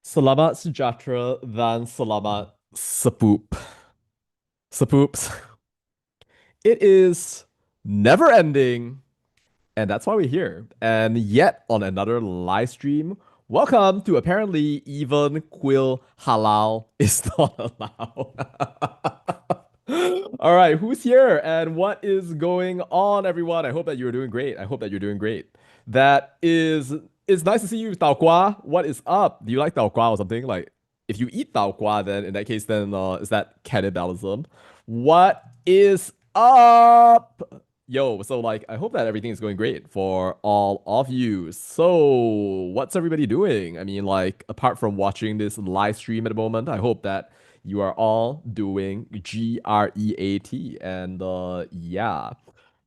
Selamat sejahtera dan selamat sepoop. Sepoops. It is never ending, and that's why we're here. And yet on another live stream. Welcome to apparently even Kuil Halal is not allowed. All right, who's here and what is going on, everyone? I hope that you're doing great. I hope that you're doing great. That is, it's nice to see you, Tao Kwa. What is up? Do you like Tao Kwa or something? Like, if you eat Tao Kwa, then in that case, then is that cannibalism? What is up? Yo, so like, I hope that everything is going great for all of you. So, what's everybody doing? I mean, like, apart from watching this live stream at the moment, I hope that you are all doing great. And yeah.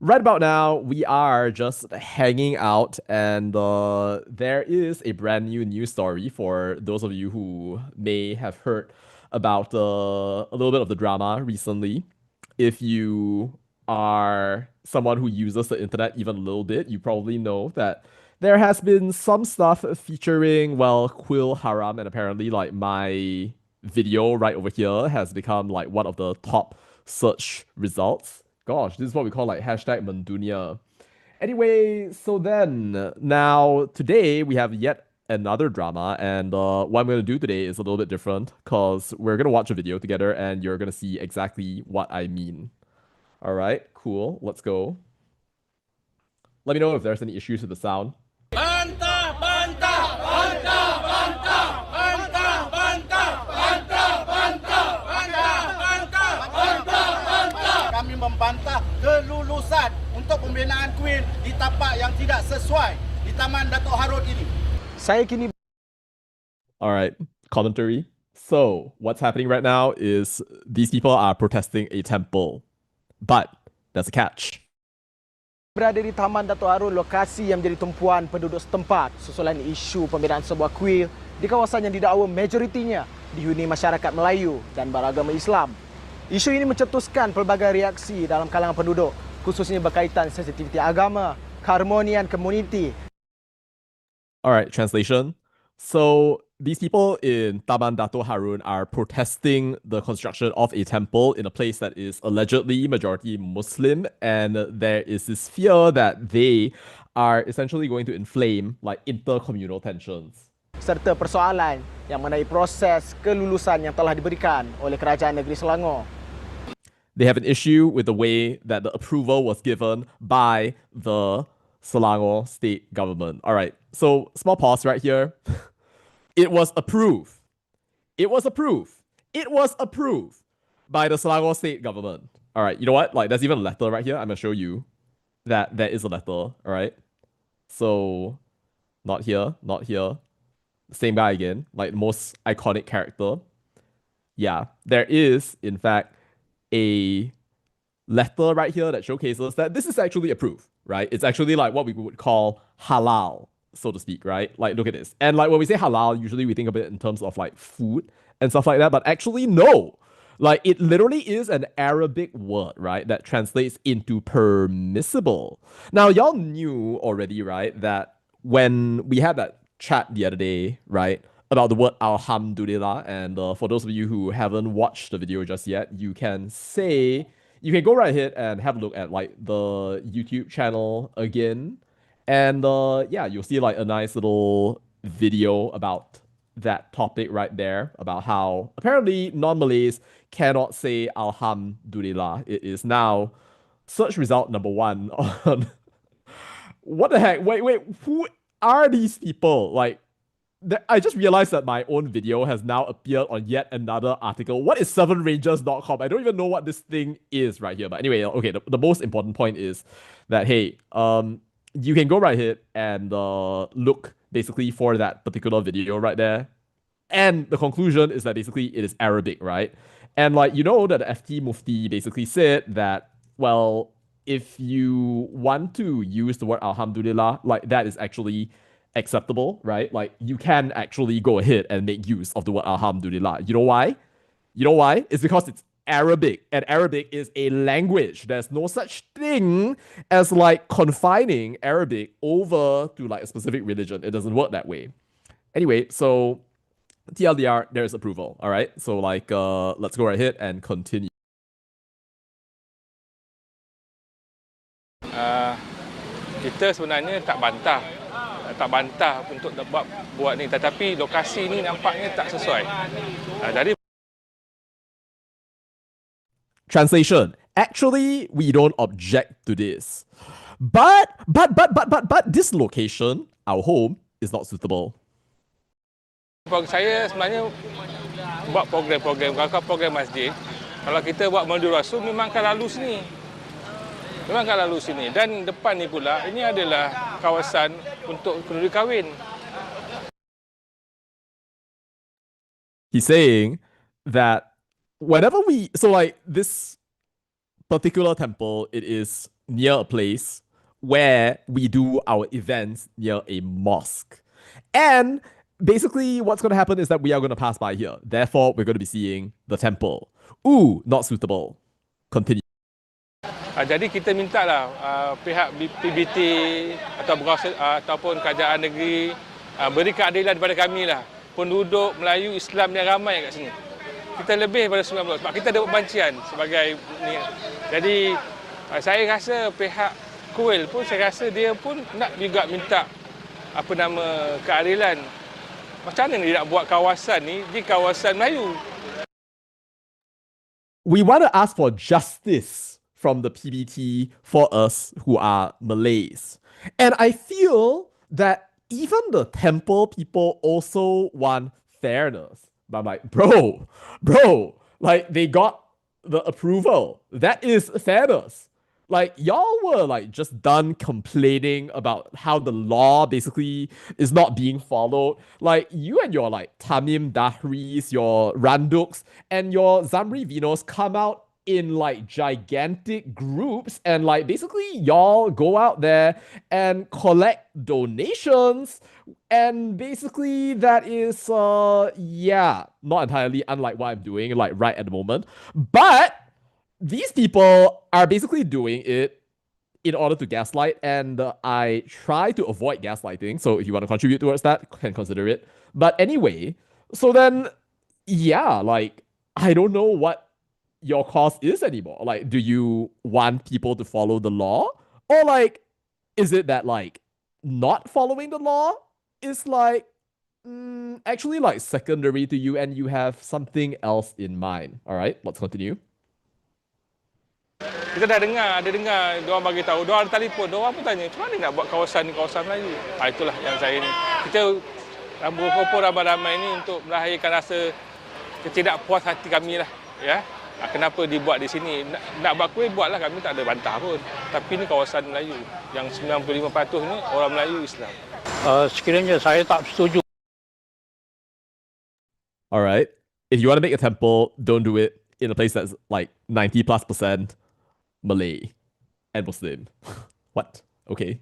Right about now, we are just hanging out, and there is a brand new news story for those of you who may have heard about a little bit of the drama recently. If you are someone who uses the internet even a little bit, you probably know that there has been some stuff featuring, well, Kuil Haram, and apparently, like, my video right over here has become like one of the top search results. Gosh, this is what we call like hashtag Mendunia. Anyway, so then now today we have yet another drama, and what I'm gonna do today is a little bit different because we're gonna watch a video together, and you're gonna see exactly what I mean. All right, cool. Let's go. Let me know if there's any issues with the sound. Bantah, bantah, bantah, bantah, bantah, bantah, bantah, bantah, bantah, bantah, bantah, bantah. Kami membantah kelulusan untuk pembinaan kuil di tapak yang tidak sesuai di Taman Datuk Harun ini. Saya kini All right, commentary. So, what's happening right now is these people are protesting a temple, but there's a catch. berada di Taman Datuk Harun, lokasi yang menjadi tumpuan penduduk setempat susulan isu pembinaan sebuah kuil di kawasan yang didakwa majoritinya dihuni masyarakat Melayu dan beragama Islam. Isu ini mencetuskan pelbagai reaksi dalam kalangan penduduk, khususnya berkaitan sensitiviti agama, keharmonian komuniti. All right, translation. So these people in Taman Dato Harun are protesting the construction of a temple in a place that is allegedly majority Muslim, and there is this fear that they are essentially going to inflame like intercommunal tensions. Serta persoalan yang mengenai proses kelulusan yang telah diberikan oleh Kerajaan Negeri Selangor. They have an issue with the way that the approval was given by the Selangor state government. All right, so small pause right here. It was approved. It was approved. It was approved by the Selangor state government. All right, you know what? Like, there's even a letter right here. I'm gonna show you that there is a letter. All right. So, not here, not here. Same guy again. Like, the most iconic character. Yeah, there is, in fact, a letter right here that showcases that this is actually approved, right? It's actually like what we would call halal, so to speak, right? Like, look at this. And like when we say halal, usually we think of it in terms of like food and stuff like that, but actually, no. Like, it literally is an Arabic word, right? That translates into permissible. Now, y'all knew already, right? That when we had that chat the other day, right? About the word Alhamdulillah. And for those of you who haven't watched the video just yet, you can go right ahead and have a look at like the YouTube channel again. And yeah, you'll see like a nice little video about that topic right there, about how apparently non-Malays cannot say Alhamdulillah. It is now search result number one on what the heck? Wait, who are these people? Like, I just realized that my own video has now appeared on yet another article. What is 7rangers.com? I don't even know what this thing is right here. But anyway, okay, the most important point is that, hey, you can go right ahead and look basically for that particular video right there. And the conclusion is that basically it is Arabic, right? And like, you know that the FT Mufti basically said that, well, if you want to use the word Alhamdulillah, like that is actually acceptable, right? Like, you can actually go ahead and make use of the word Alhamdulillah. You know why? You know why? It's because it's Arabic, and Arabic is a language. There's no such thing as like confining Arabic over to like a specific religion. It doesn't work that way. Anyway, so TLDR, there's approval. All right. So like let's go right ahead and continue. Kita sebenarnya tak bantah untuk buat ni, tetapi lokasi ni nampaknya tak sesuai. Jadi Translation. Actually, we don't object to this. But this location, our home, is not suitable. saya sebenarnya buat program-program, kalau program masjid, kalau kita buat Maulid Rasul memang akan lalu sini. Dan depan ni pula, ini adalah kawasan untuk kenduri kahwin. He's saying that whenever so like this particular temple, it is near a place where we do our events near a mosque. And basically what's going to happen is that we are going to pass by here. Therefore, we're going to be seeing the temple. Ooh, not suitable. Continue. Jadi kita mintalah pihak PBT atau ataupun kerajaan negeri beri keadilan kepada kami lah. Penduduk Melayu Islam yang ramai kat sini. Kita lebih daripada 90 sebab kita ada pembancian sebagai ni. Jadi saya rasa pihak Kuil pun, saya rasa dia pun nak juga minta keadilan. Macam mana dia nak buat kawasan ni di kawasan Melayu? We want to ask for justice from the PBT for us who are Malays. And I feel that even the temple people also want fairness. But I'm like, bro, like they got the approval. That is fairness. Like y'all were like just done complaining about how the law basically is not being followed. Like you and your like Tamim Dahris, your Randuks, and your Zamri Vinos come out in like gigantic groups and like basically y'all go out there and collect donations, and basically that is not entirely unlike what I'm doing like right at the moment, but these people are basically doing it in order to gaslight, and I try to avoid gaslighting, so if you want to contribute towards that, can consider it. But anyway, so then like I don't know what your cause is anymore. Like, do you want people to follow the law? Or like, is it that like not following the law is like actually like secondary to you and you have something else in mind? All right, let's continue. Kita dah dengar, diorang bagi tahu, diorang ada telefon, diorang pun tanya, macam mana nak buat kawasan ni, kawasan Melayu? Itulah yang saya ni. Kita berkumpul ramai-ramai ni untuk melahirkan rasa ketidakpuas hati kami lah, ya. Kenapa dibuat di sini? Nak buat kuih, buatlah, kami tak ada bantah pun. Tapi ni kawasan Melayu. Yang 95% ni orang Melayu Islam. Sekiranya saya tak setuju. Alright. If you want to make a temple, don't do it in a place that's like 90+% Malay and Muslim. What? Okay.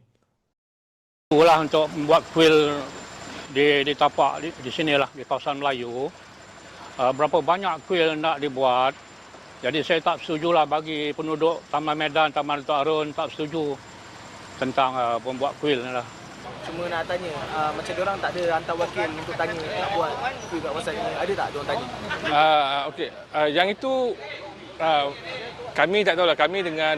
Itulah untuk membuat kuil di tapak di sini lah, di kawasan Melayu. Berapa banyak kuil nak dibuat. Jadi saya tak setujulah bagi penduduk Taman Medan, Taman Datuk Harun tak setuju tentang pembuat kuil ni lah. Cuma nak tanya, macam diorang tak ada hantar wakil untuk tanya nak buat kuil kat kawasan ni. Ada tak diorang tanya? Okey, yang itu kami tak tahulah, kami dengan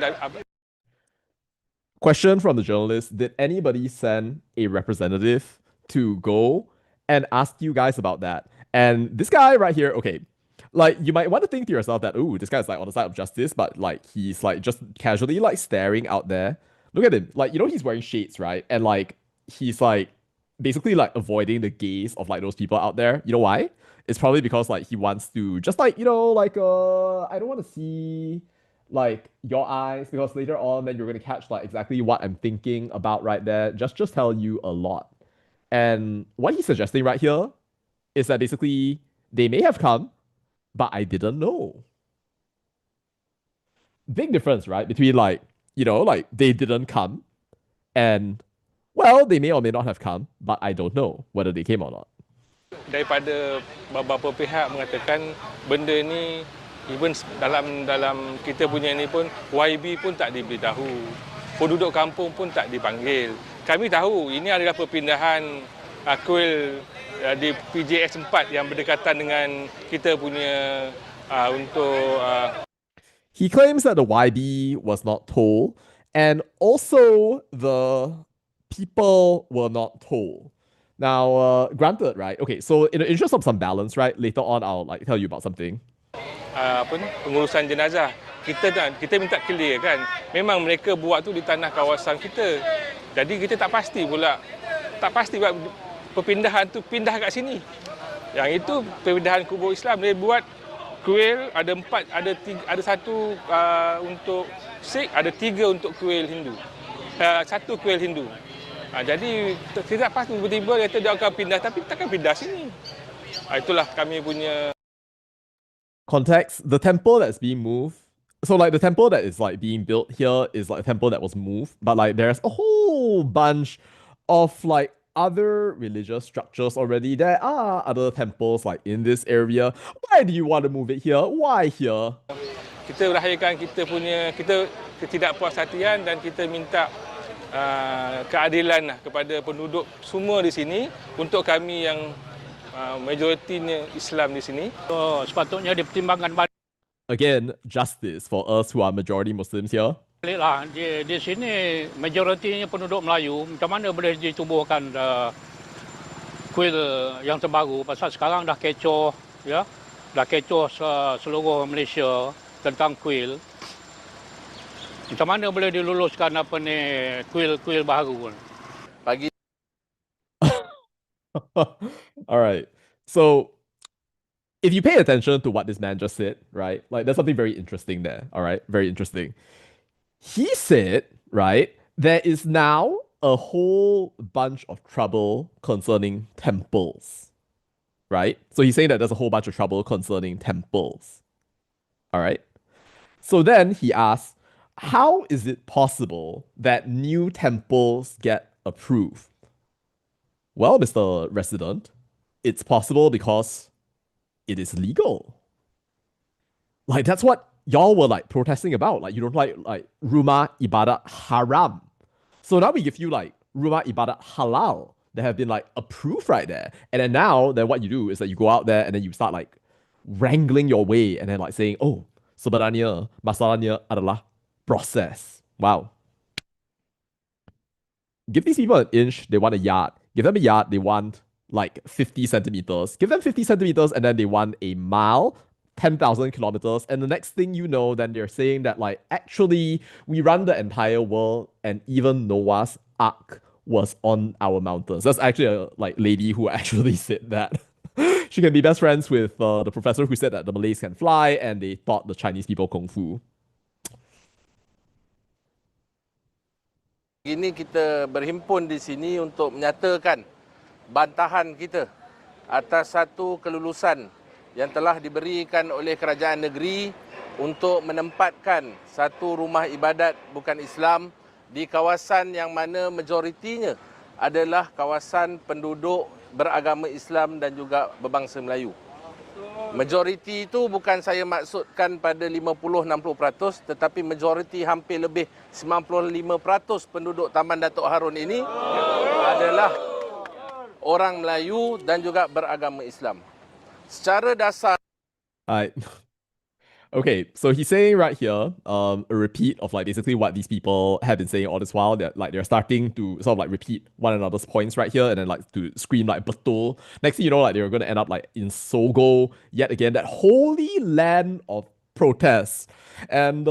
Question from the journalist: did anybody send a representative to go and ask you guys about that? And this guy right here, okay, like you might want to think to yourself that, ooh, this guy's like on the side of justice, but like he's like just casually like staring out there. Look at him, like, you know, he's wearing shades, right? And like he's like basically like avoiding the gaze of like those people out there. You know why? It's probably because like he wants to just like, you know, like I don't want to see like your eyes, because later on then you're gonna catch like exactly what I'm thinking about right there. Just tell you a lot. And what he's suggesting right here is that basically they may have come, but I didn't know. Big difference, right? Between like, you know, like they didn't come and, well, they may or may not have come, but I don't know whether they came or not. Daripada beberapa pihak mengatakan benda ni, even dalam kita punya ni pun, YB pun tak diberitahu. Penduduk kampung pun tak dipanggil. Kami tahu ini adalah perpindahan kuil di PJS 4 yang berdekatan dengan kita punya untuk He claims that the YB was not told, and also the people were not told. Now, granted, right? Okay, so in the interest of some balance, right? Later on, I'll like tell you about something. Pengurusan jenazah. Kita minta clear kan. Memang mereka buat tu di tanah kawasan kita. Jadi kita tak pasti pula. Tak pasti buat perpindahan tu pindah kat sini. Yang itu perpindahan kubur Islam dia buat kuil ada 4, ada 1 untuk Sikh, ada 3 untuk kuil Hindu. 1 kuil Hindu. Jadi tidak pasti tiba-tiba dia akan pindah, tapi takkan pindah sini. Itulah kami punya Context, the temple that's being moved. So like the temple that is like being built here is like a temple that was moved, but like there's a whole bunch of like other religious structures already. There are other temples like in this area. Why do you want to move it here? Why here? kita rayakan kita punya ketidakpuashatian dan kita minta keadilan lah kepada penduduk semua di sini untuk kami yang majoritinya Islam di sini. Sepatutnya dipertimbangkan balik Again, justice for us who are majority Muslims here. lah. Di sini majoritinya penduduk Melayu, macam mana boleh ditubuhkan kuil yang terbaru pasal sekarang dah kecoh, ya, dah kecoh seluruh Malaysia tentang kuil. Macam mana boleh diluluskan apa ni kuil baru? Bagi All right. So, if you pay attention to what this man just said, right? Like, there's something very interesting there. All right. Very interesting. He said, right, there is now a whole bunch of trouble concerning temples, right? So he's saying that there's a whole bunch of trouble concerning temples. All right. So then he asks, how is it possible that new temples get approved? Well, Mr. Resident, it's possible because it is legal. Like, that's what y'all were like protesting about. Like, you don't like rumah ibadat haram. So now we give you like rumah ibadat halal that have been like approved right there. And then now, then what you do is that you go out there and then you start like wrangling your way and then like saying, oh, sebenarnya masalahnya adalah proses. Wow. Give these people an inch, they want a yard. Give them a yard, they want like 50 centimeters. Give them 50 centimeters and then they want a mile, 10,000 kilometers. And the next thing you know, then they're saying that like, actually, we run the entire world and even Noah's Ark was on our mountains. That's actually a like lady who actually said that. She can be best friends with the professor who said that the Malays can fly and they taught the Chinese people Kung Fu. Ini kita berhimpun di sini untuk menyatakan bantahan kita atas satu kelulusan yang telah diberikan oleh kerajaan negeri untuk menempatkan satu rumah ibadat bukan Islam di kawasan yang mana majoritinya adalah kawasan penduduk beragama Islam dan juga berbangsa Melayu. Majoriti itu bukan saya maksudkan pada 50-60%, tetapi majoriti hampir lebih 95% penduduk Taman Datuk Harun ini adalah orang Melayu dan juga beragama Islam. Secara dasar Okay, so he's saying right here, a repeat of like basically what these people have been saying all this while. That like they're starting to sort of like repeat one another's points right here, and then like to scream like betul. Next thing you know, like they're gonna end up like in Sogo yet again, that holy land of protests. And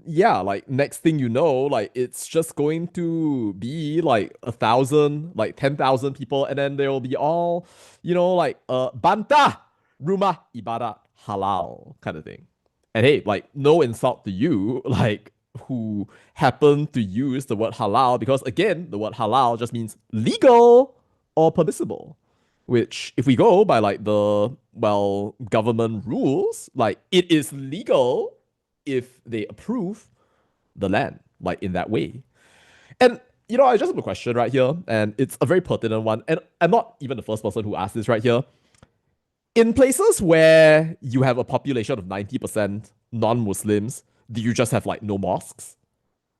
yeah, like next thing you know, like it's just going to be like 1,000, like 10,000 people, and then there will be all, you know, like bantah rumah ibadat halal kind of thing. And hey, like, no insult to you, like, who happen to use the word halal, because again, the word halal just means legal or permissible. Which, if we go by like the, well, government rules, like, it is legal if they approve the land, like, in that way. And, you know, I just have a question right here, and it's a very pertinent one, and I'm not even the first person who asked this right here. In places where you have a population of 90% non-Muslims, do you just have like no mosques?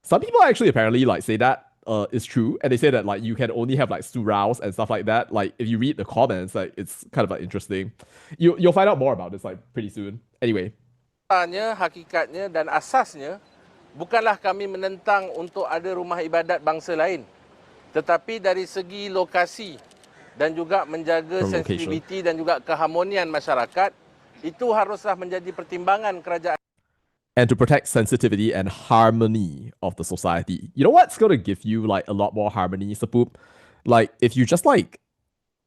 Some people actually apparently like say that. is true, and they say that like you can only have like suraus and stuff like that. Like if you read the comments, like it's kind of like interesting. You'll find out more about this like pretty soon. Anyway, hakikatnya dan asasnya bukanlah kami menentang untuk ada rumah ibadat bangsa lain, tetapi dari segi lokasi dan juga menjaga sensitiviti dan juga keharmonian masyarakat, itu haruslah menjadi pertimbangan kerajaan. And to protect sensitivity and harmony of the society. You know what's going to give you like a lot more harmony, Sapoop? Like if you just like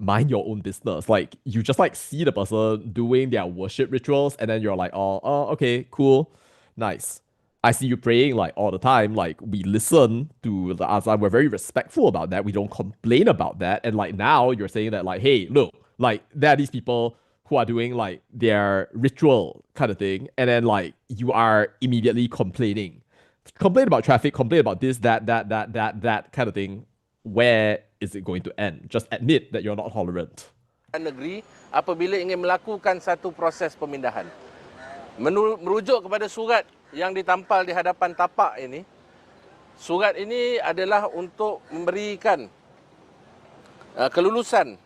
mind your own business, like you just like see the person doing their worship rituals and then you're like, oh, okay, cool, nice. I see you praying like all the time. Like we listen to the azan. We're very respectful about that. We don't complain about that. And like now you're saying that like, hey, look, like there are these people who are doing like their ritual kind of thing. And then like you are immediately complaining. Complain about traffic, complain about this, that kind of thing. Where is it going to end? Just admit that you're not tolerant. Negeri apabila ingin melakukan satu proses pemindahan. Merujuk kepada surat yang ditampal di hadapan tapak ini, surat ini adalah untuk memberikan kelulusan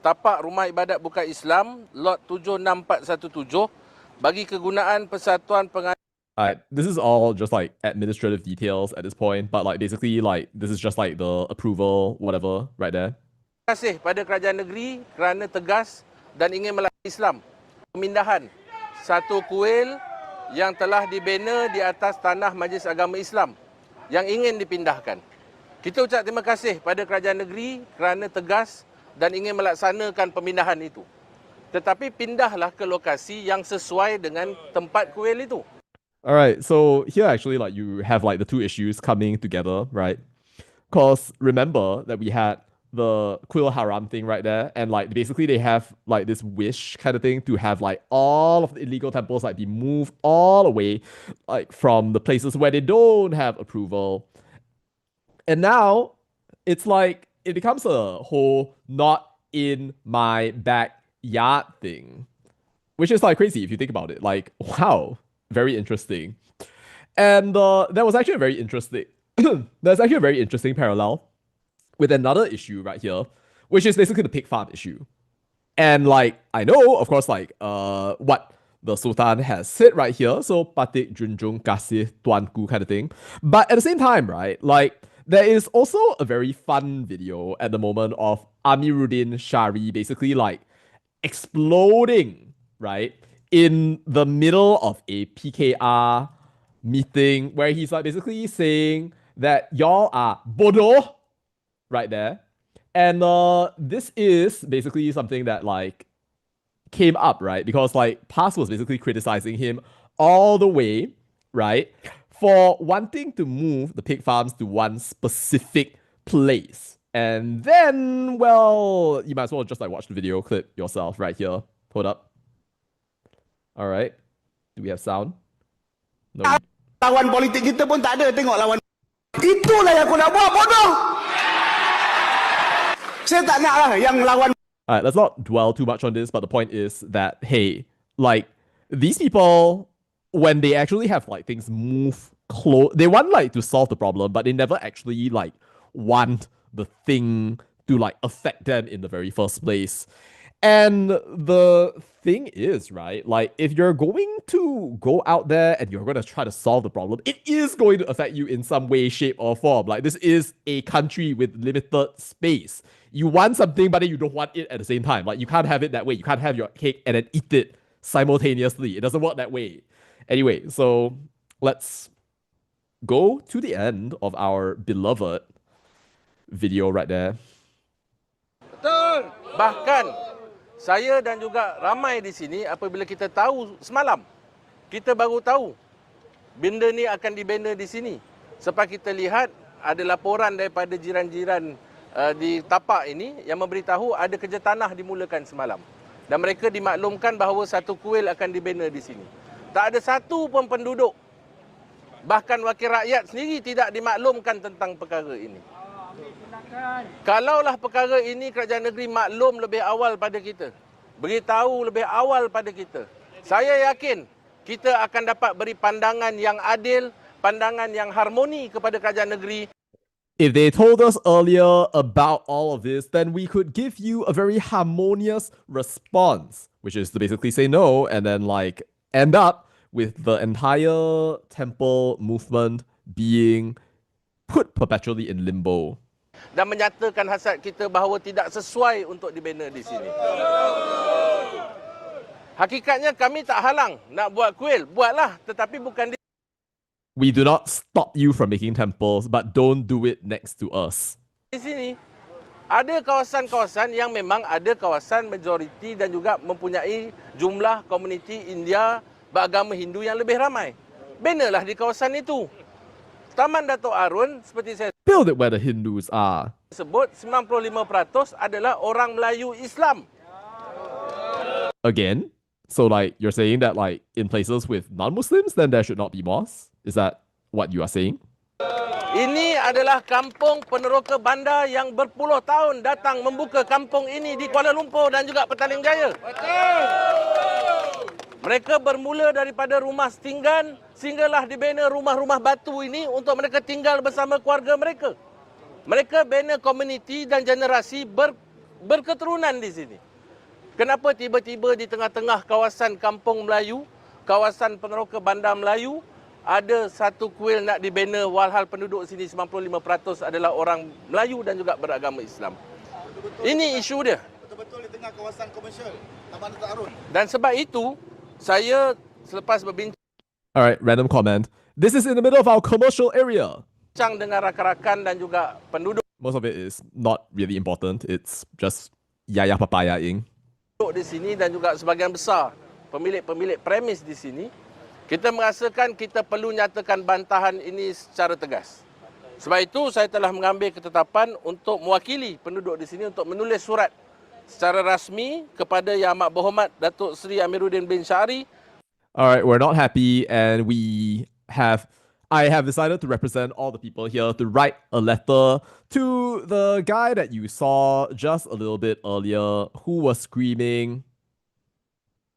tapak rumah ibadat bukan Islam lot 76417 bagi kegunaan Persatuan This is all just like administrative details at this point, but like basically like this is just like the approval whatever right there. Terima kasih pada kerajaan negeri kerana tegas dan ingin melayani Islam. Pemindahan satu kuil yang telah dibina di atas tanah Majlis Agama Islam yang ingin dipindahkan. Kita ucap terima kasih pada kerajaan negeri kerana tegas dan ingin melaksanakan pemindahan itu. Tetapi pindahlah ke lokasi yang sesuai dengan tempat kuil itu. Alright, so here actually like you have like the two issues coming together, right? Because remember that we had the Kuil Haram thing right there, and like basically they have like this wish kind of thing to have like all of the illegal temples like be moved all away like from the places where they don't have approval. And now it's like it becomes a whole not in my backyard thing, which is like crazy if you think about it. Like, wow, very interesting. And that was actually a very interesting there's actually a very interesting parallel with another issue right here, which is basically the pig farm issue. And like, I know, of course, like what the Sultan has said right here, so patik junjung kasih tuanku kind of thing. But at the same time, right, like there is also a very fun video at the moment of Amiruddin Shari basically like exploding, right, in the middle of a PKR meeting where he's like basically saying that y'all are bodoh right there. And this is basically something that like came up, right? Because like Pass was basically criticizing him all the way, right? For wanting to move the pig farms to one specific place. And then, well, you might as well just like watch the video clip yourself right here. Hold up. All right. Do we have sound? No. Lawan politik kita pun tak ada, tengok lawan. Itulah yang aku nak buat, bodoh. Saya tak nak lah yang lawan. Alright, let's not dwell too much on this, but the point is that, hey, like, these people, when they actually have, like, things move close, they want, like, to solve the problem, but they never actually, like, want the thing to, like, affect them in the very first place. And the thing is, right, like, if you're going to go out there and you're going to try to solve the problem, it is going to affect you in some way, shape, or form. Like, this is a country with limited space. You want something, but then you don't want it at the same time. Like, you can't have it that way. You can't have your cake and then eat it simultaneously. It doesn't work that way. Anyway, so let's go to the end of our beloved video right there. Betul. Bahkan saya dan juga ramai di sini apabila kita tahu semalam, kita baru tahu benda ni akan dibina di sini. Sebab kita lihat ada laporan daripada jiran-jiran di tapak ini yang memberitahu ada kerja tanah dimulakan semalam. Dan mereka dimaklumkan bahawa satu kuil akan dibina di sini. Tak ada satu pun penduduk, bahkan wakil rakyat sendiri tidak dimaklumkan tentang perkara ini. Kalaulah perkara ini kerajaan negeri maklum lebih awal pada kita, beritahu lebih awal pada kita, saya yakin kita akan dapat beri pandangan yang adil, pandangan yang harmoni kepada kerajaan negeri. If they told us earlier about all of this, then we could give you a very harmonious response, which is to basically say no and then like end up with the entire temple movement being put perpetually in limbo. Dan menyatakan hasad kita bahawa tidak sesuai untuk dibina di sini. Hakikatnya kami tak halang nak buat kuil, buatlah, tetapi bukan di We do not stop you from making temples, but don't do it next to us. Di sini ada kawasan-kawasan yang memang ada kawasan majoriti dan juga mempunyai jumlah komuniti India beragama Hindu yang lebih ramai. Binalah di kawasan itu. Taman Dato' Arun seperti saya Build it where the Hindus are. sebut 95% adalah orang Melayu Islam. Again? So like you're saying that like in places with non-Muslims, then there should not be mosques? Is that what you are saying? Ini adalah kampung peneroka bandar yang berpuluh tahun datang membuka kampung ini di Kuala Lumpur dan juga Petaling Jaya. Mereka bermula daripada rumah setinggan sehinggalah dibina rumah-rumah batu ini untuk mereka tinggal bersama keluarga mereka. Mereka bina komuniti dan generasi berketurunan di sini. Kenapa tiba-tiba di tengah-tengah kawasan kampung Melayu, kawasan peneroka bandar Melayu, ada satu kuil nak dibina walhal penduduk sini 95% adalah orang Melayu dan juga beragama Islam. Ini isu dia. Betul-betul di tengah kawasan komersial Taman Dato' Arun. Dan sebab itu, saya selepas berbincang Alright, random comment. This is in the middle of our commercial area. dengan rakan-rakan dan juga penduduk Most of it is not really important. It's just yaya papayaing. di sini dan juga sebahagian besar pemilik-pemilik premis di sini, kita merasakan kita perlu nyatakan bantahan ini secara tegas. Sebab itu saya telah mengambil ketetapan untuk mewakili penduduk di sini untuk menulis surat secara rasmi kepada Yang Amat Berhormat Datuk Seri Amiruddin bin Syari. Alright, we're not happy and I have decided to represent all the people here to write a letter to the guy that you saw just a little bit earlier who was screaming.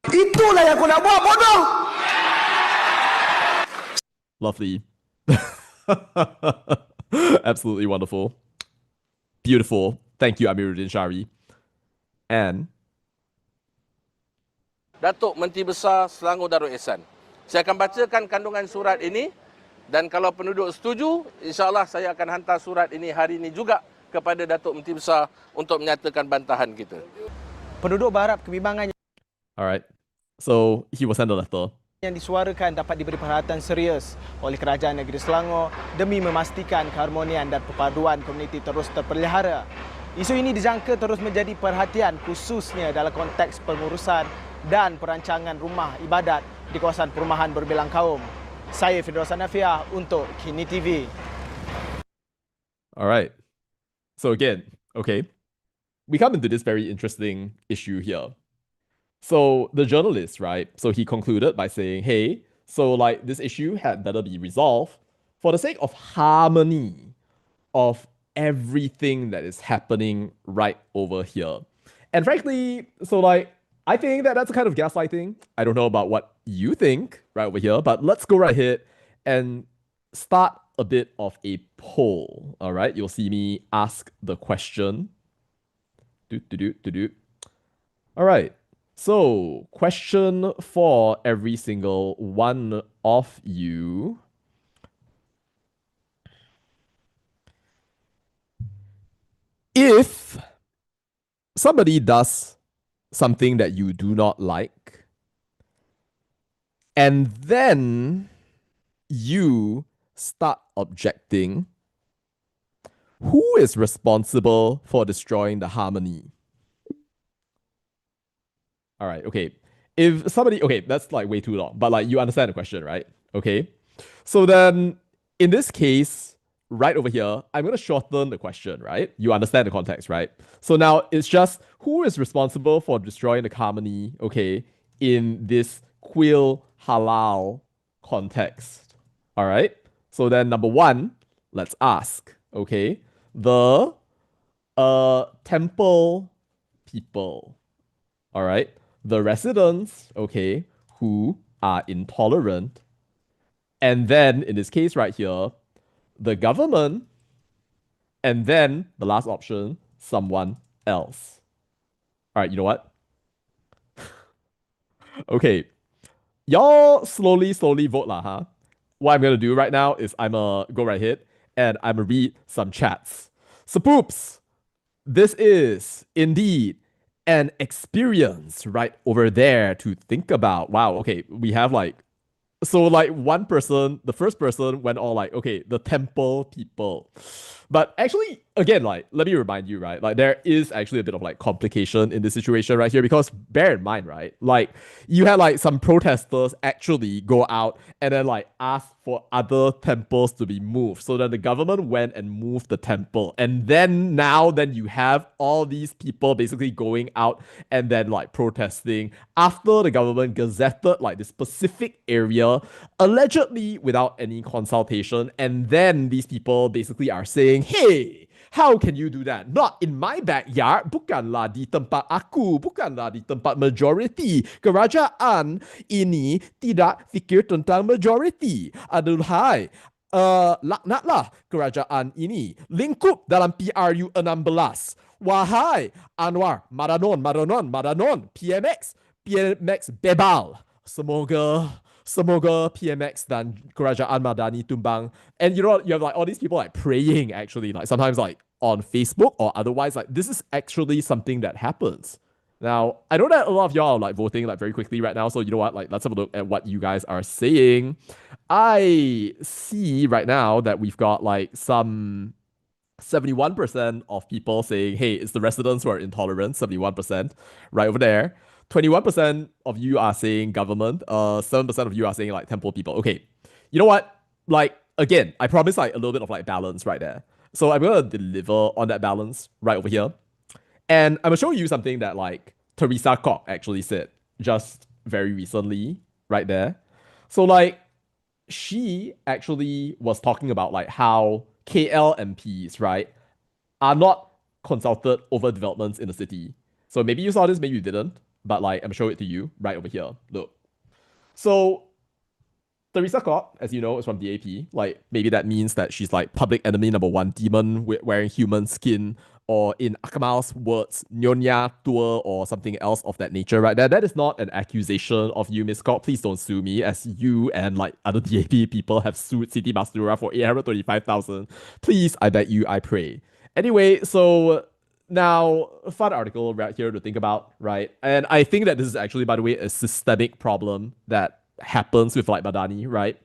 Itulah yang aku nak buat, bodoh! Lovely. Absolutely wonderful. Beautiful. Thank you, Amiruddin Syari. And Datuk Menteri Besar Selangor Darul Ehsan. Saya akan bacakan kandungan surat ini dan kalau penduduk setuju, insya-Allah saya akan hantar surat ini hari ini juga kepada Datuk Menteri Besar untuk menyatakan bantahan kita. Penduduk berharap kebimbangan alright. So he will send a letter. yang disuarakan dapat diberi perhatian serius oleh Kerajaan Negeri Selangor demi memastikan keharmonian dan perpaduan komuniti terus terpelihara. Isu ini dijangka terus menjadi perhatian khususnya dalam konteks pengurusan dan perancangan rumah ibadat di kawasan perumahan berbilang kaum. Saya Firdausa Nafiah untuk Kini TV. Alright. So again, okay, we come into this very interesting issue here. So the journalist, right? So he concluded by saying, hey, so like this issue had better be resolved for the sake of harmony of everything that is happening right over here. And frankly, so like, I think that that's a kind of gaslighting. I don't know about what you think right over here, but let's go right ahead and start a bit of a poll. All right, you'll see me ask the question. All right. So, question for every single one of you. If somebody does something that you do not like, and then you start objecting, who is responsible for destroying the harmony? All right, okay. If somebody, okay, that's like way too long, but like you understand the question, right? Okay. So then in this case, right over here, I'm going to shorten the question, right? You understand the context, right? So now it's just who is responsible for destroying the harmony, okay, in this Kuil Halal context. All right. So then number one, let's ask, okay, the temple people, all right, the residents, okay, who are intolerant, and then in this case right here, the government And then the last option, someone else. All right, you know what? Okay, y'all slowly vote lah, huh? What I'm gonna do right now is I'm gonna go right ahead and I'm gonna read some chats. So poops, this is indeed an experience right over there to think about. Wow, okay, we have like so like one person, the first person went all like, okay, the temple people. But actually, again, like, let me remind you, right? Like, there is actually a bit of like complication in this situation right here because bear in mind, right? Like, you had like some protesters actually go out and then like ask for other temples to be moved. So then the government went and moved the temple. And then then you have all these people basically going out and then like protesting after the government gazetted like this specific area allegedly without any consultation. And then these people basically are saying, hey, how can you do that? Not in my backyard. Bukanlah di tempat aku. Bukanlah di tempat majority. Kerajaan ini tidak fikir tentang majority. Aduhai, laknatlah kerajaan ini. Lingkup dalam PRU 16. Wahai Anwar, Madanon, PMX bebal. Semoga PMX dan Kerajaan Madani tumbang. And you know, you have like all these people like praying actually, like sometimes like on Facebook or otherwise. Like this is actually something that happens. Now, I know that a lot of y'all are like voting like very quickly right now. So you know what? Like let's have a look at what you guys are saying. I see right now that we've got like some 71% of people saying, hey, it's the residents who are intolerant, 71%, right over there. 21% of you are saying government, 7% of you are saying like temple people. Okay, you know what? Like, again, I promise like a little bit of like balance right there. So I'm gonna deliver on that balance right over here. And I'm gonna show you something that like Teresa Koch actually said just very recently, right there. So like, she actually was talking about like how KL MPs, right, are not consulted over developments in the city. So maybe you saw this, maybe you didn't, but like I'm showing it to you right over here. Look. So Teresa Koch, as you know, is from DAP. Like maybe that means that she's like public enemy number one, demon wearing human skin, or in Akamal's words, Nyonya tour or something else of that nature, right? That is not an accusation of you, Miss Koch. Please don't sue me, as you and like other DAP people have sued City Bastura for 825,000. Please, I beg you, I pray. Anyway, so now, a fun article right here to think about, right? And I think that this is actually, by the way, a systemic problem that happens with like Madani, right?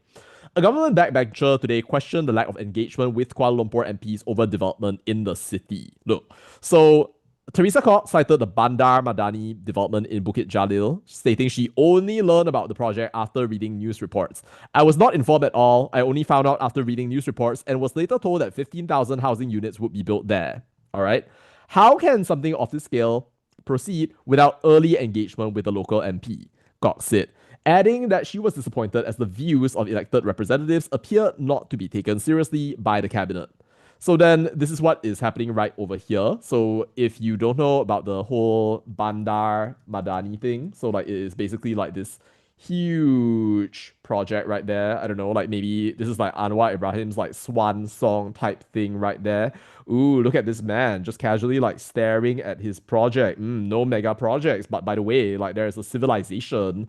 A government backbencher today questioned the lack of engagement with Kuala Lumpur MPs over development in the city. Look, so Teresa Koch cited the Bandar Madani development in Bukit Jalil, stating she only learned about the project after reading news reports. I was not informed at all. I only found out after reading news reports and was later told that 15,000 housing units would be built there. All right. How can something of this scale proceed without early engagement with the local MP? Koch said, adding that she was disappointed as the views of elected representatives appeared not to be taken seriously by the cabinet. So then this is what is happening right over here. So if you don't know about the whole Bandar Madani thing, so like it is basically like this huge project right there. I don't know, like maybe this is like Anwar Ibrahim's like swan song type thing right there. Ooh, look at this man just casually like staring at his project. No mega projects, but by the way, like there is a civilization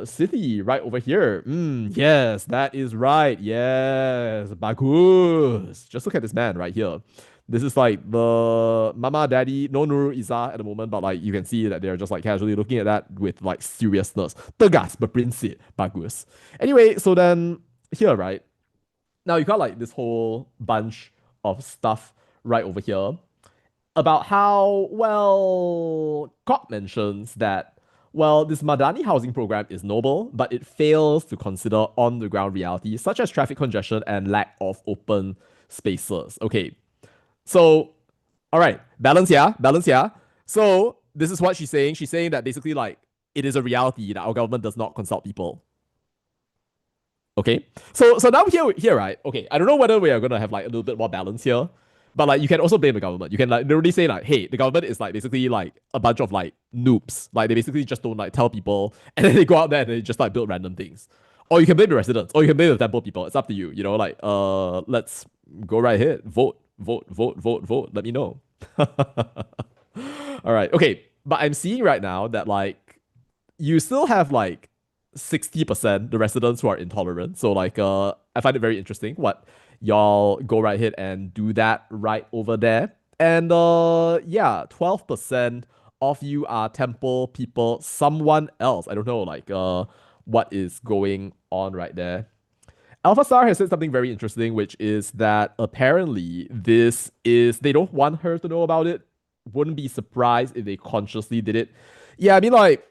city right over here. Yes, that is right. Yes, bagus. Just look at this man right here. This is like the mama, daddy, no Nurul Izzah at the moment, but like you can see that they're just like casually looking at that with like seriousness. Tegas, berprinsip, bagus. Anyway, so then here, right? Now you got like this whole bunch of stuff right over here about how, well, Koch mentions that, well, this Madani housing program is noble, but it fails to consider on-the-ground realities such as traffic congestion and lack of open spaces. Okay, so, all right, balance here. So this is what she's saying. She's saying that basically like it is a reality that our government does not consult people. Okay, so now here, right? Okay, I don't know whether we are gonna have like a little bit more balance here, but like you can also blame the government. You can like literally say like, hey, the government is like basically like a bunch of like noobs. Like they basically just don't like tell people, and then they go out there and they just like build random things. Or you can blame the residents, or you can blame the temple people. It's up to you. You know, like let's go right ahead. Vote, vote, vote, vote, vote. Let me know. All right. Okay. But I'm seeing right now that like you still have like 60% the residents who are intolerant. So like I find it very interesting what y'all go right ahead and do that right over there. And yeah, 12% of you are temple people, someone else. I don't know like what is going on right there. Alpha Star has said something very interesting, which is that apparently this is they don't want her to know about it. Wouldn't be surprised if they consciously did it. Yeah, I mean like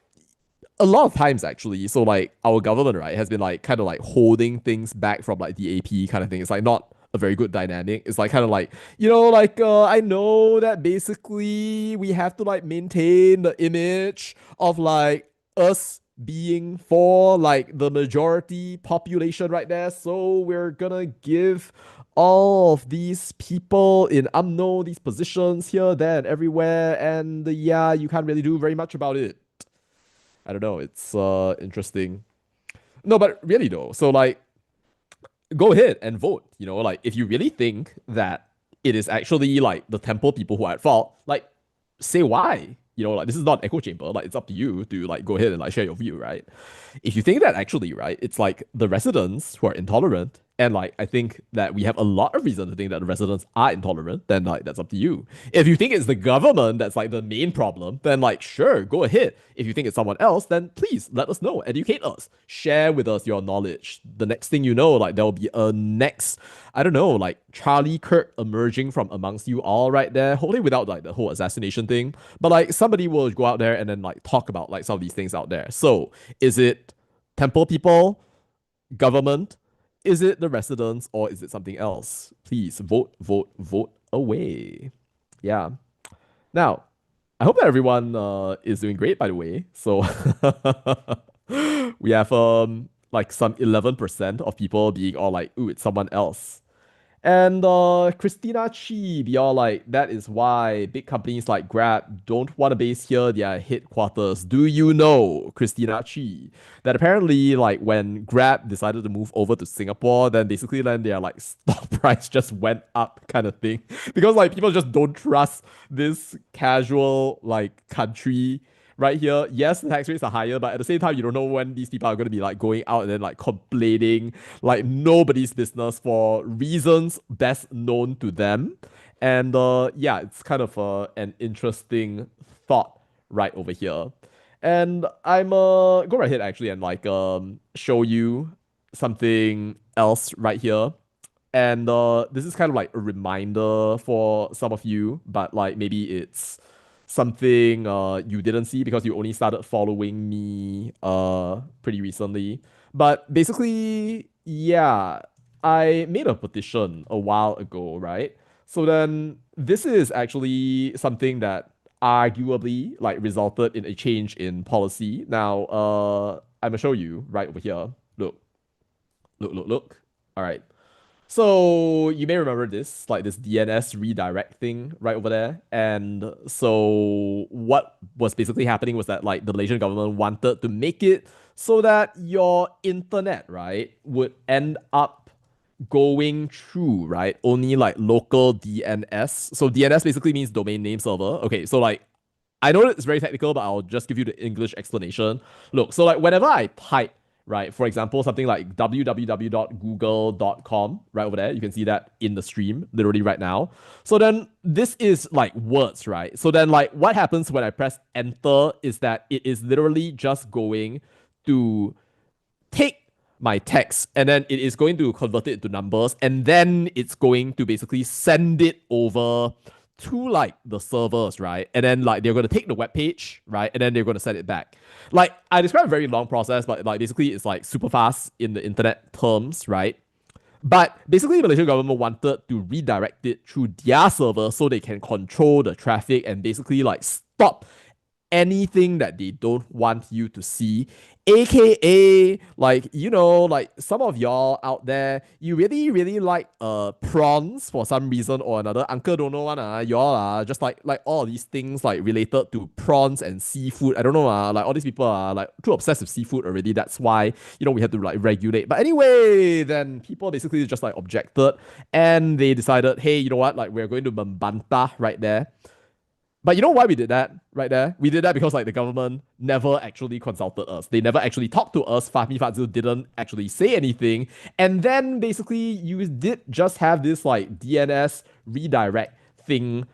a lot of times actually. So like our government, right, has been like kind of like holding things back from like the AP kind of thing. It's like not a very good dynamic. It's like kind of like, you know, like I know that basically we have to like maintain the image of like us being for like the majority population right there. So we're gonna give all of these people in UMNO these positions here, there, and everywhere. And yeah, you can't really do very much about it. I don't know. It's interesting. No, but really though. So like go ahead and vote. You know, like if you really think that it is actually like the temple people who are at fault, like say why. You know, like this is not an echo chamber. Like it's up to you to like go ahead and like share your view, right? If you think that actually, right, it's like the residents who are intolerant, and like I think that we have a lot of reason to think that the residents are intolerant, then like that's up to you. If you think it's the government that's like the main problem, then like sure, go ahead. If you think it's someone else, then please let us know, educate us, share with us your knowledge. The next thing you know, like there'll be a next, I don't know, like Charlie Kirk emerging from amongst you all right there, hopefully without like the whole assassination thing, but like somebody will go out there and then like talk about like some of these things out there. So is it temple people, government? Is it the residents or is it something else? Please vote, vote, vote away. Yeah. Now, I hope that everyone is doing great, by the way. So we have like some 11% of people being all like, ooh, it's someone else. And Christina Chi be all like, that is why big companies like Grab don't want to base here their headquarters. Do you know, Christina Chi, that apparently like when Grab decided to move over to Singapore, then basically then their like stock price just went up kind of thing. Because like people just don't trust this casual like country right here. Yes, the tax rates are higher, but at the same time, you don't know when these people are going to be like going out and then like complaining like nobody's business for reasons best known to them. And yeah, it's kind of an interesting thought right over here. And I'm go right ahead actually and like show you something else right here. And this is kind of like a reminder for some of you, but like maybe it's something you didn't see because you only started following me pretty recently. But basically, yeah, I made a petition a while ago, right? So then this is actually something that arguably like resulted in a change in policy. Now, I'm gonna show you right over here. Look, look, look, look. All right. So you may remember this, like this DNS redirect thing right over there. And so what was basically happening was that like the Malaysian government wanted to make it so that your internet, right, would end up going through, right, only like local DNS. So DNS basically means domain name server. Okay, so like I know it's very technical, but I'll just give you the English explanation. Look, so like whenever I type, right, for example, something like www.google.com, right over there, you can see that in the stream, literally right now. So then this is like words, right? So then like what happens when I press enter is that it is literally just going to take my text and then it is going to convert it into numbers and then it's going to basically send it over to like the servers, right? And then like they're going to take the web page, right? And then they're going to send it back. Like I described a very long process, but like basically it's like super fast in the internet terms, right? But basically, the Malaysian government wanted to redirect it through their server so they can control the traffic and basically like stop anything that they don't want you to see. AKA, like, you know, like some of y'all out there, you really, really like prawns for some reason or another. Uncle don't know one, y'all are just like all these things like related to prawns and seafood. I don't know, like all these people are like too obsessed with seafood already. That's why, you know, we have to like regulate. But anyway, then people basically just like objected and they decided, hey, you know what, like we're going to membantah right there. But you know why we did that right there? We did that because like the government never actually consulted us. They never actually talked to us. Fahmi Fadzil didn't actually say anything. And then basically you did just have this like DNS redirect thing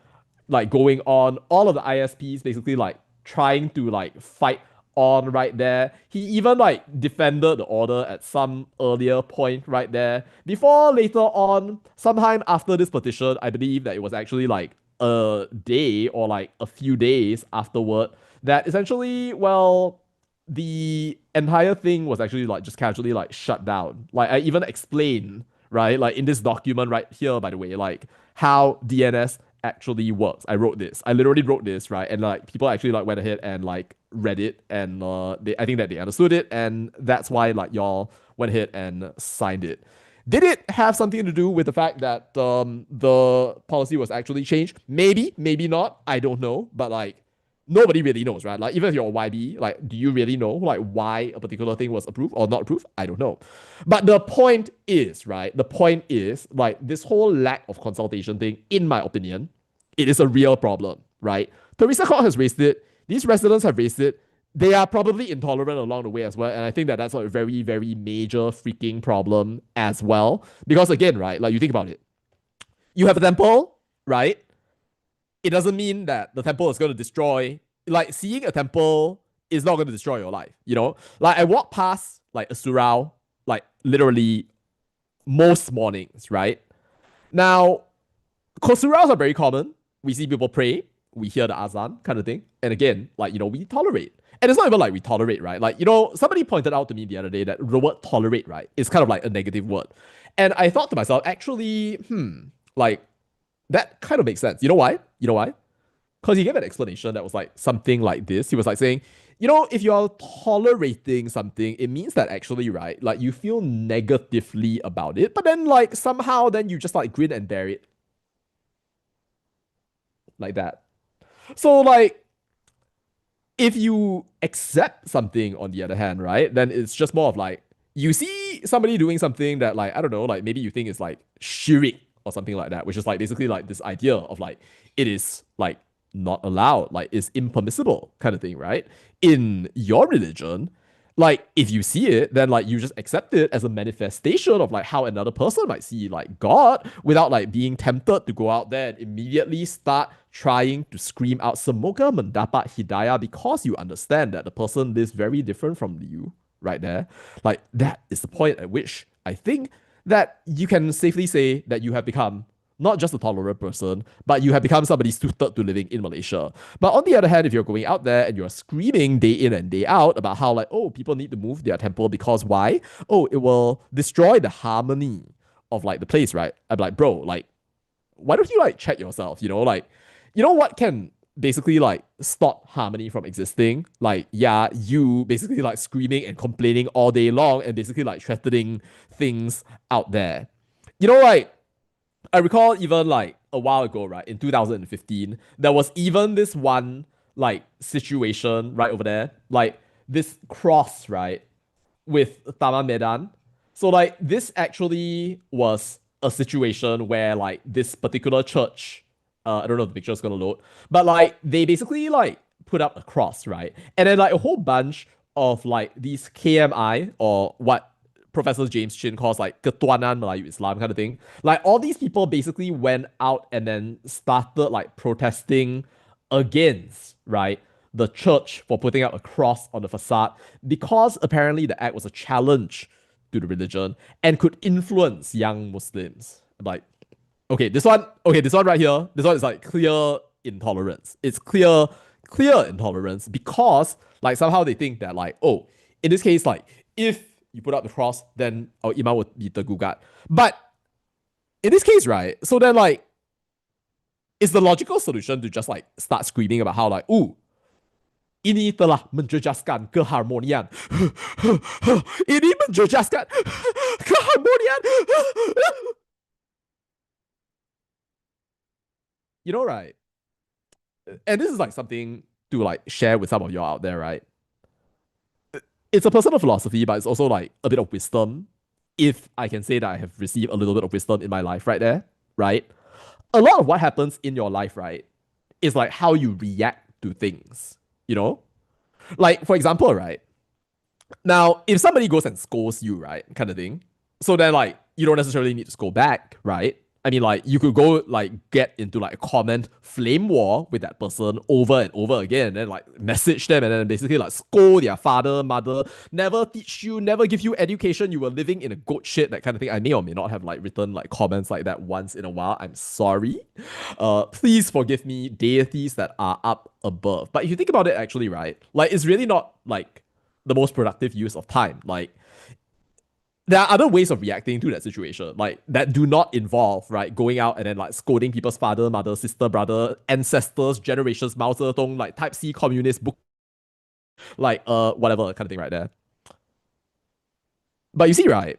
like going on. All of the ISPs basically like trying to like fight on right there. He even like defended the order at some earlier point right there. Before later on, sometime after this petition, I believe that it was actually like a day or like a few days afterward that essentially, well, the entire thing was actually like just casually like shut down. Like I even explained, right, like in this document right here, by the way, like how DNS actually works. I wrote this. I literally wrote this, right? And like people actually like went ahead and like read it and I think that they understood it and that's why like y'all went ahead and signed it. Did it have something to do with the fact that the policy was actually changed? Maybe, maybe not. I don't know. But like nobody really knows, right? Like even if you're a YB, like do you really know like why a particular thing was approved or not approved? I don't know. But the point is, right? The point is like this whole lack of consultation thing, in my opinion, it is a real problem, right? Teresa Court has raised it. These residents have raised it. They are probably intolerant along the way as well. And I think that that's a very, very major freaking problem as well. Because again, right, like you think about it. You have a temple, right? It doesn't mean that the temple is going to destroy, like seeing a temple is not going to destroy your life, you know? Like I walk past like a surau, like literally most mornings, right? Now, suraus are very common. We see people pray, we hear the azan kind of thing. And again, like, you know, we tolerate. And it's not even like we tolerate, right? Like, you know, somebody pointed out to me the other day that the word tolerate, right, is kind of like a negative word. And I thought to myself, actually, like, that kind of makes sense. You know why? You know why? Because he gave an explanation that was like something like this. He was like saying, you know, if you're tolerating something, it means that actually, right, like you feel negatively about it, but then like somehow then you just like grin and bear it. Like that. So like, if you accept something on the other hand, right, then it's just more of like, you see somebody doing something that like, I don't know, like maybe you think is like shirik or something like that, which is like basically like this idea of like, it is like not allowed, like it's impermissible kind of thing, right? In your religion, like if you see it, then like you just accept it as a manifestation of like how another person might see like God without like being tempted to go out there and immediately start trying to scream out semoga mendapat hidayah because you understand that the person lives very different from you right there. Like that is the point at which I think that you can safely say that you have become not just a tolerant person, but you have become somebody suited to living in Malaysia. But on the other hand, if you're going out there and you're screaming day in and day out about how like, oh, people need to move their temple because why? Oh, it will destroy the harmony of like the place, right? I'm like, bro, like, why don't you like check yourself? You know, like, you know what can basically like stop harmony from existing? Like, yeah, you basically like screaming and complaining all day long and basically like threatening things out there. You know, like, I recall even like a while ago, right, in 2015, there was even this one like situation right over there, like this cross, right, with Taman Medan. So like this actually was a situation where like this particular church, I don't know if the picture is gonna load, but like they basically like put up a cross, right? And then like a whole bunch of like these KMI or what Professor James Chin calls like Ketuanan Melayu Islam kind of thing. Like all these people basically went out and then started like protesting against, right, the church for putting up a cross on the facade because apparently the act was a challenge to the religion and could influence young Muslims. Like, this one right here, this one is like clear intolerance. It's clear intolerance because like somehow they think that like, oh, in this case, like if you put up the cross, then our imam would be tergugat. But in this case, right, so then like, is the logical solution to just like start screaming about how like, ooh, Ini telah menjejaskan keharmonian. Ini menjejaskan keharmonian. You know, right? And this is like something to like share with some of you out there, right? It's a personal philosophy, but it's also like a bit of wisdom. If I can say that I have received a little bit of wisdom in my life right there, right? A lot of what happens in your life, right, is like how you react to things, you know? Like, for example, right? Now, if somebody goes and scolds you, right, kind of thing, so then like you don't necessarily need to scold back, right? I mean, like you could go like get into like a comment flame war with that person over and over again, and then like message them and then basically like scold their father, mother, never teach you, never give you education. You were living in a goat shit, that kind of thing. I may or may not have like written like comments like that once in a while. I'm sorry. Please forgive me, deities that are up above. But if you think about it, actually, right, like it's really not like the most productive use of time. Like there are other ways of reacting to that situation, like that do not involve, right, going out and then like scolding people's father, mother, sister, brother, ancestors, generations, Mao Zedong, like type C communist book, like whatever kind of thing right there. But you see, right,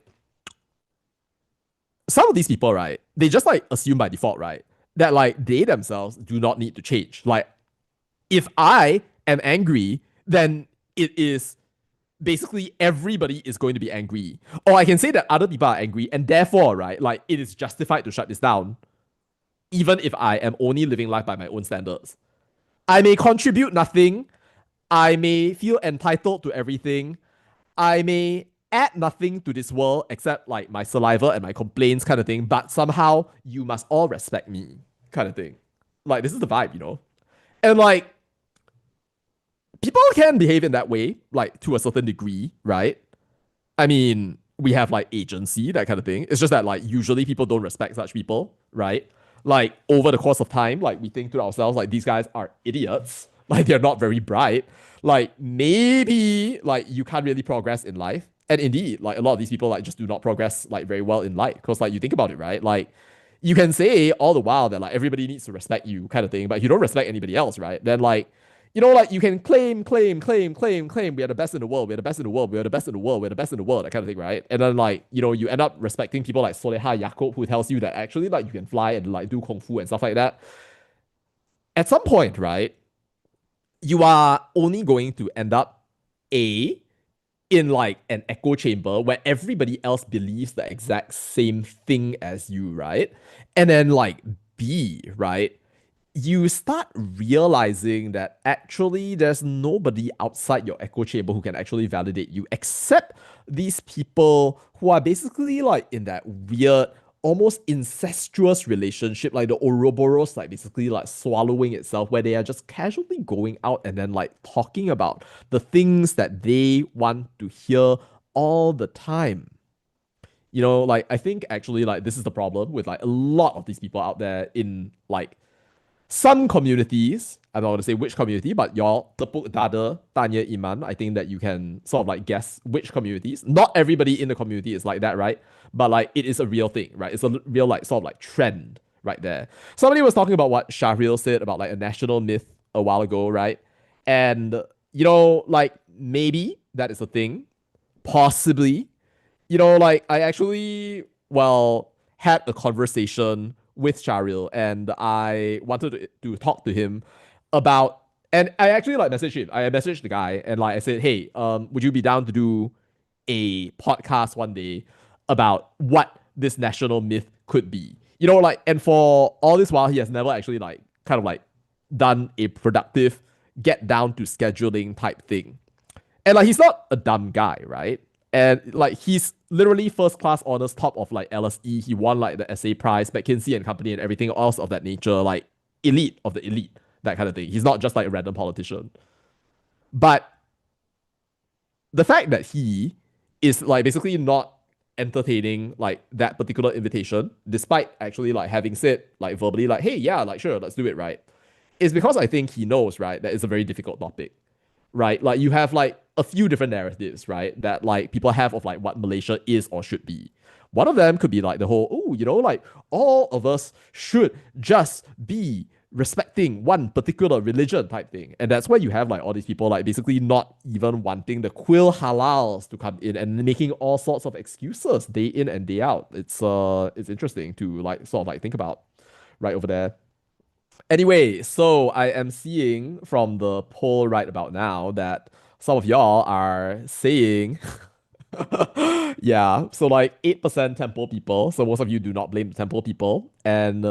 some of these people, right, they just like assume by default, right, that like they themselves do not need to change. Like if I am angry, then it is basically everybody is going to be angry. Or I can say that other people are angry, and therefore, right, like it is justified to shut this down, even if I am only living life by my own standards. I may contribute nothing. I may feel entitled to everything. I may add nothing to this world except like my saliva and my complaints, kind of thing. But somehow you must all respect me, kind of thing. Like this is the vibe, you know? And like people can behave in that way, like to a certain degree, right? I mean, we have like agency, that kind of thing. It's just that like usually people don't respect such people, right? Like over the course of time, like we think to ourselves, like these guys are idiots, like they're not very bright. Like maybe like you can't really progress in life. And indeed, like a lot of these people like just do not progress like very well in life. Because like you think about it, right? Like you can say all the while that like everybody needs to respect you, kind of thing, but if you don't respect anybody else, right? Then like you know, like you can claim, we are the best in the world, we're the best in the world, we're the best in the world, we're the best in the world, that kind of thing, right? And then like, you know, you end up respecting people like Soleha Yaakob, who tells you that actually like you can fly and like do kung fu and stuff like that. At some point, right, you are only going to end up in like an echo chamber where everybody else believes the exact same thing as you, right? And then like B, right? You start realizing that actually there's nobody outside your echo chamber who can actually validate you except these people who are basically like in that weird, almost incestuous relationship, like the Ouroboros, like basically like swallowing itself, where they are just casually going out and then like talking about the things that they want to hear all the time. You know, like I think actually like this is the problem with like a lot of these people out there in like some communities. I'm not going to say which community, but y'all tepuk dada tanya iman. I think that you can sort of like guess which communities. Not everybody in the community is like that, right? But like it is a real thing, right? It's a real like sort of like trend right there. Somebody was talking about what Shahril said about like a national myth a while ago, right? And you know, like maybe that is a thing, possibly. You know, like I actually, well, had a conversation with Shahril, and I wanted to talk to him about, and I actually like messaged him. I messaged the guy and like I said, hey, would you be down to do a podcast one day about what this national myth could be? You know, like, and for all this while, he has never actually like kind of like done a productive get down to scheduling type thing. And like he's not a dumb guy, right? And like he's literally first class honors, top of like LSE. He won like the essay prize, McKinsey and Company, and everything else of that nature. Like elite of the elite, that kind of thing. He's not just like a random politician. But the fact that he is like basically not entertaining like that particular invitation, despite actually like having said like verbally like, hey, yeah, like sure, let's do it, right? Is because I think he knows, right, that it's a very difficult topic. Right? Like you have like a few different narratives, right? That like people have of like what Malaysia is or should be. One of them could be like the whole, oh, you know, like all of us should just be respecting one particular religion type thing. And that's where you have like all these people like basically not even wanting the Kuil Halals to come in and making all sorts of excuses day in and day out. It's interesting to like sort of like think about right over there. Anyway, so I am seeing from the poll right about now that some of y'all are saying yeah, so like 8% temple people. So most of you do not blame the temple people. And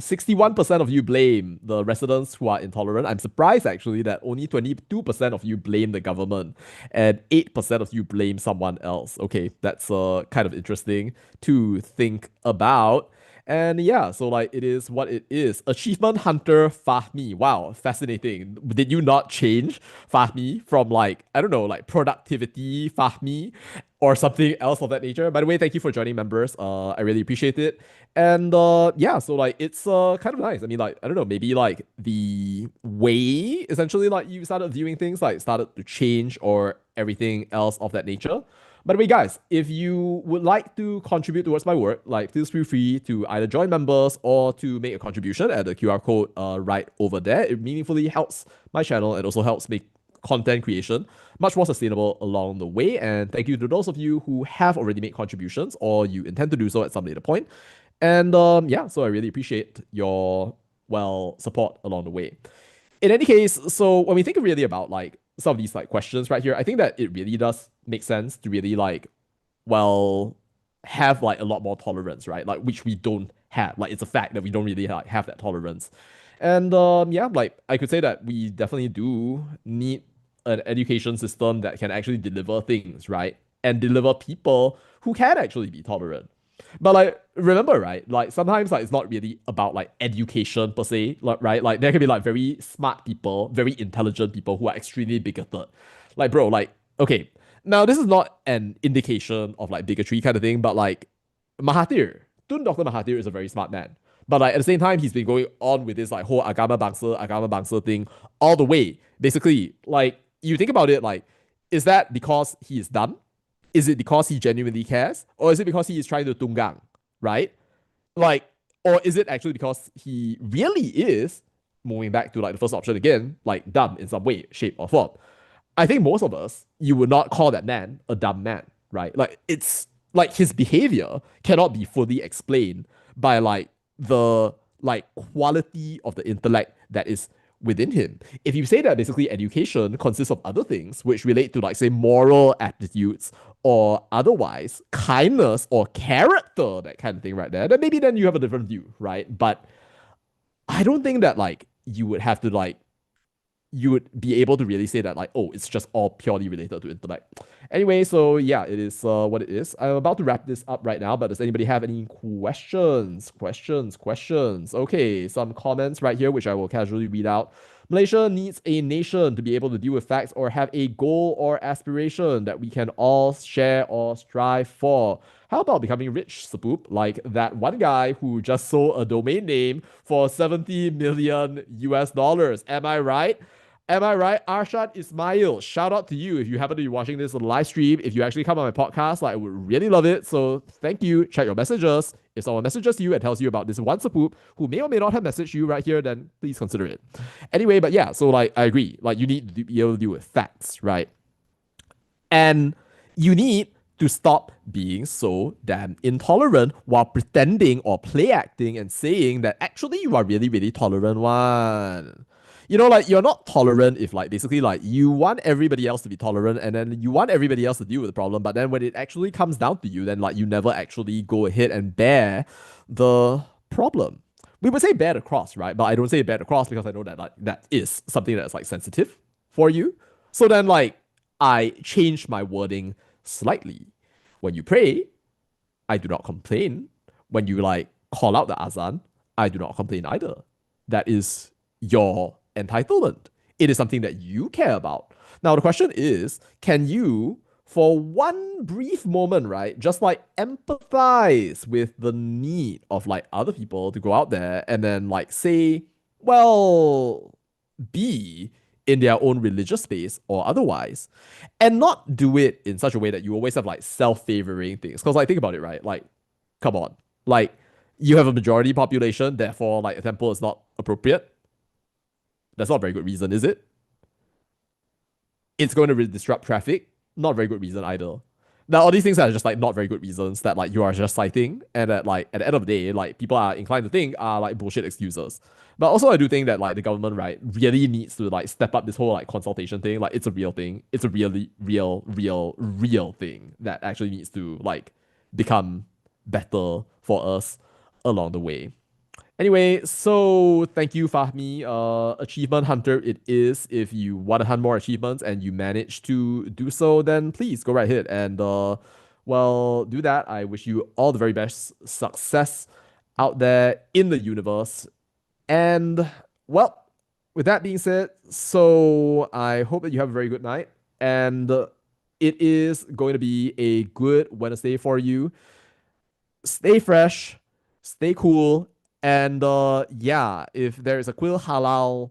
61% of you blame the residents who are intolerant. I'm surprised actually that only 22% of you blame the government and 8% of you blame someone else. Okay, that's kind of interesting to think about. And yeah, so like it is what it is. Achievement Hunter Fahmi. Wow, fascinating. Did you not change Fahmi from like, I don't know, like productivity Fahmi or something else of that nature? By the way, thank you for joining, members. I really appreciate it. And yeah, so like it's kind of nice. I mean, like, I don't know, maybe like the way essentially like you started viewing things like started to change or everything else of that nature. By the way, guys, if you would like to contribute towards my work, like please feel free to either join members or to make a contribution at the QR code right over there. It meaningfully helps my channel and also helps make content creation much more sustainable along the way. And thank you to those of you who have already made contributions or you intend to do so at some later point. And yeah, so I really appreciate your support along the way. In any case, so when we think really about like some of these like questions right here, I think that it really does make sense to really like, have like a lot more tolerance, right? Like which we don't have. Like it's a fact that we don't really like have that tolerance. And yeah, like I could say that we definitely do need an education system that can actually deliver things, right? And deliver people who can actually be tolerant. But like remember, right? Like sometimes like it's not really about like education per se, like, right? Like there can be like very smart people, very intelligent people who are extremely bigoted. Like bro, like okay, now this is not an indication of like bigotry kind of thing, but like Mahathir, Tun Dr. Mahathir is a very smart man. But like at the same time, he's been going on with this like whole agama bangsa thing all the way. Basically, like you think about it, like is that because he is dumb? Is it because he genuinely cares? Or is it because he is trying to tunggang, right? Like, or is it actually because he really is, moving back to like the first option again, like dumb in some way, shape, or form? I think most of us, you would not call that man a dumb man, right? Like, it's like his behavior cannot be fully explained by like the like quality of the intellect that is within him. If you say that basically education consists of other things which relate to like say moral aptitudes or otherwise kindness or character, that kind of thing right there, then maybe then you have a different view, right? But I don't think that like you would have to like you would be able to really say that like, oh, it's just all purely related to intellect. Anyway, so yeah, it is what it is. I'm about to wrap this up right now, but does anybody have any questions? Okay, some comments right here, which I will casually read out. Malaysia needs a nation to be able to deal with facts or have a goal or aspiration that we can all share or strive for. How about becoming rich, Sapoop? Like that one guy who just sold a domain name for 70 million US dollars. Am I right? Am I right? Arshad Ismail, shout out to you if you happen to be watching this on the live stream. If you actually come on my podcast, like, I would really love it. So thank you. Check your messages. If someone messages you and tells you about this one Sapoop who may or may not have messaged you right here, then please consider it. Anyway, but yeah, so like I agree. Like you need to be able to deal with facts, right? And you need to stop being so damn intolerant while pretending or play acting and saying that actually you are really, really tolerant one. You know, like you're not tolerant if like basically like you want everybody else to be tolerant and then you want everybody else to deal with the problem, but then when it actually comes down to you, then like you never actually go ahead and bear the problem. We would say bear the cross, right? But I don't say bear the cross because I know that like that is something that's like sensitive for you. So then like I change my wording slightly. When you pray, I do not complain. When you like call out the azan, I do not complain either. That is your entitlement. It is something that you care about. Now, the question is, can you, for one brief moment, right, just like empathize with the need of like other people to go out there and then like say, well, be in their own religious space or otherwise, and not do it in such a way that you always have like self-favoring things. Because like think about it, right? Like, come on. Like You have a majority population, therefore, like a temple is not appropriate. That's not a very good reason, is it? It's going to disrupt traffic. Not a very good reason either. Now, all these things are just like not very good reasons that like you are just citing, and that like at the end of the day, like people are inclined to think are like bullshit excuses. But also, I do think that like the government, right, really needs to like step up this whole like consultation thing. Like it's a real thing. It's a really real thing that actually needs to like become better for us along the way. Anyway, so thank you, Fahmi. Achievement Hunter it is. If you want to hunt more achievements and you manage to do so, then please go right ahead and well, do that. I wish you all the very best success out there in the universe. And well, with that being said, so I hope that you have a very good night. And it is going to be a good Wednesday for you. Stay fresh, stay cool, and yeah, if there is a Kuil Halal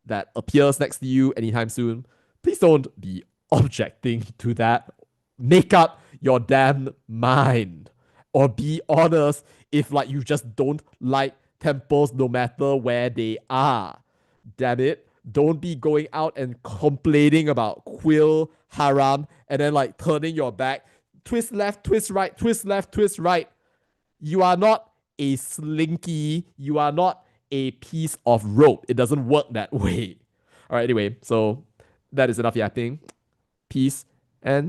that appears next to you anytime soon, please don't be objecting to that. Make up your damn mind. Or be honest if like you just don't like temples no matter where they are. Damn it. Don't be going out and complaining about Kuil Haram and then like turning your back. Twist left, twist right, twist left, twist right. You are not a slinky. You are not a piece of rope. It doesn't work that way. All right, anyway, so that is enough yapping. Peace